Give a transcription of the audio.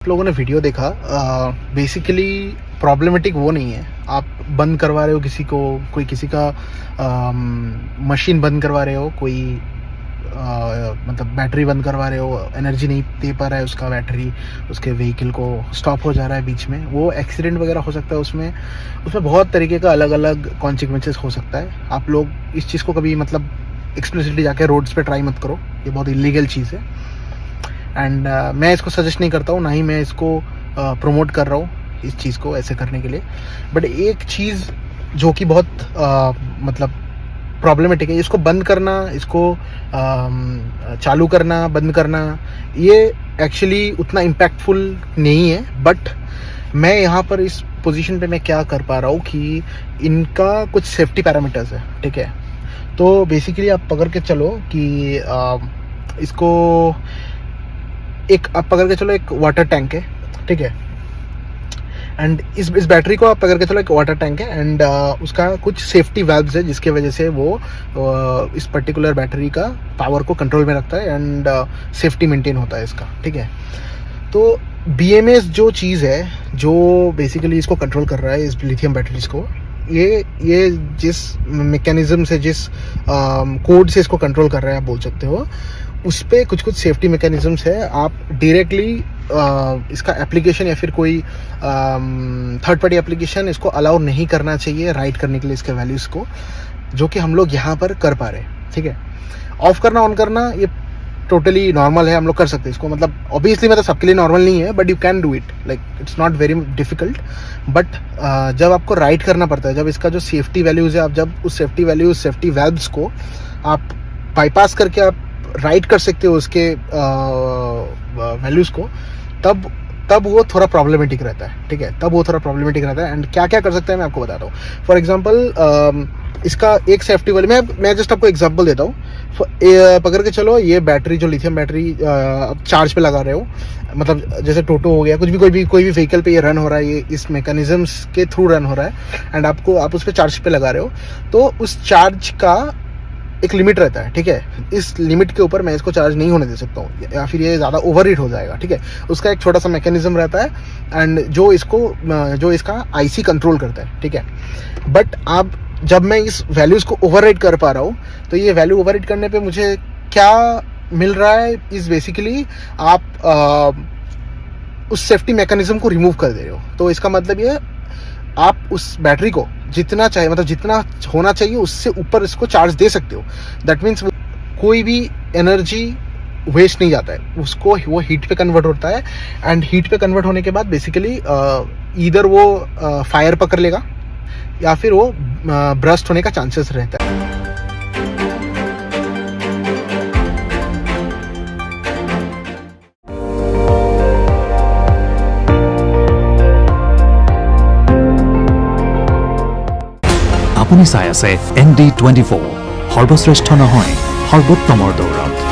लोगों ने वीडियो देखा, बेसिकली प्रॉब्लमेटिक वो नहीं है। आप बंद करवा रहे हो किसी को, कोई किसी का मशीन बंद करवा रहे हो, कोई मतलब बैटरी बंद करवा रहे हो, एनर्जी नहीं दे पा रहा है उसका बैटरी, उसके व्हीकल को स्टॉप हो जा रहा है बीच में, वो एक्सीडेंट वगैरह हो सकता है। उसमें बहुत तरीके का अलग अलग कॉन्सिक्वेंसेस हो सकता है। आप लोग इस चीज़ को कभी मतलब एक्सप्लिसिटली जाके रोड्स पे ट्राई मत करो, ये बहुत इलीगल चीज़ है। एंड मैं इसको सजेस्ट नहीं करता हूँ, ना ही मैं इसको प्रमोट कर रहा हूँ इस चीज़ को ऐसे करने के लिए। बट एक चीज़ जो कि बहुत मतलब प्रॉब्लमेटिक है, इसको बंद करना, इसको चालू करना, बंद करना, ये एक्चुअली उतना इम्पैक्टफुल नहीं है। बट मैं यहाँ पर इस पोजीशन पे मैं क्या कर पा रहा हूँ कि इनका कुछ सेफ्टी पैरामीटर्स है, ठीक है। तो बेसिकली आप पकड़ के चलो कि इसको आप पकड़ के चलो एक वाटर टैंक है, ठीक है। एंड इस बैटरी को आप पकड़ के चलो एक वाटर टैंक है, एंड उसका कुछ सेफ्टी वाल्व्स है जिसके वजह से वो इस पर्टिकुलर बैटरी का पावर को कंट्रोल में रखता है एंड सेफ्टी मेंटेन होता है इसका, ठीक है। तो BMS जो चीज़ है जो बेसिकली इसको कंट्रोल कर रहा है, इस लिथियम बैटरीज को, ये जिस मैकेनिज्म से, जिस कोड से इसको कंट्रोल कर रहा है आप बोल सकते हो, उस पर कुछ सेफ्टी मैकेनिज्म्स है। आप डायरेक्टली इसका एप्लीकेशन या फिर कोई थर्ड पार्टी एप्लीकेशन इसको अलाउ नहीं करना चाहिए राइट करने के लिए इसके वैल्यूज़ को, जो कि हम लोग यहाँ पर कर पा रहे हैं, ठीक है। ऑफ करना ऑन करना ये टोटली नॉर्मल है, हम लोग कर सकते हैं इसको। मतलब ऑब्वियसली मतलब सबके लिए नॉर्मल नहीं है, but you can do it, like it's not very difficult. But जब आपको राइट करना पड़ता है, जब इसका जो सेफ्टी वैल्यूज़ है, आप जब उस सेफ्टी वैल्यूज़ को आप बाईपास करके आप राइट कर सकते हो उसके वैल्यूज़ को, तब वो थोड़ा प्रॉब्लमेटिक रहता है, ठीक है। तब वो थोड़ा प्रॉब्लमेटिक रहता है। एंड क्या क्या कर सकते हैं मैं आपको बताता हूँ। फॉर एग्जांपल इसका एक सेफ्टी वाले मैं जस्ट आपको एग्जांपल देता हूँ। पकड़ के चलो ये बैटरी, जो लिथियम बैटरी आप चार्ज पे लगा रहे हो, मतलब जैसे टोटो हो गया, कुछ भी कोई भी व्हीकल पे ये रन हो रहा है, ये इस मैकेनिज्म्स के थ्रू रन हो रहा है, एंड आप उस पर चार्ज पे लगा रहे हो, तो उस चार्ज का एक लिमिट रहता है, ठीक है। इस लिमिट के ऊपर मैं इसको चार्ज नहीं होने दे सकता हूँ, या फिर ये ज़्यादा ओवरहीट हो जाएगा, ठीक है। उसका एक छोटा सा मैकेनिज्म रहता है एंड जो इसका IC कंट्रोल करता है, ठीक है। बट जब मैं इस वैल्यूज़ को ओवरराइड कर पा रहा हूँ, तो ये वैल्यू ओवरराइड करने पे मुझे क्या मिल रहा है, इस बेसिकली आप उस सेफ्टी मैकेनिज्म को रिमूव कर दे रहे हो। तो इसका मतलब ये आप उस बैटरी को जितना चाहिए, मतलब जितना होना चाहिए उससे ऊपर इसको चार्ज दे सकते हो। दैट मीन्स कोई भी एनर्जी वेस्ट नहीं जाता है, उसको वो हीट पे कन्वर्ट होता है, एंड हीट पे कन्वर्ट होने के बाद बेसिकली ईदर वो फायर पकड़ लेगा या फिर वो ब्रस्ट होने का चांसेस रहता है। আপুনি চাই আছে ND24, সৰ্বশ্ৰেষ্ঠ নহয় সৰ্বোত্তমৰ দৌৰত।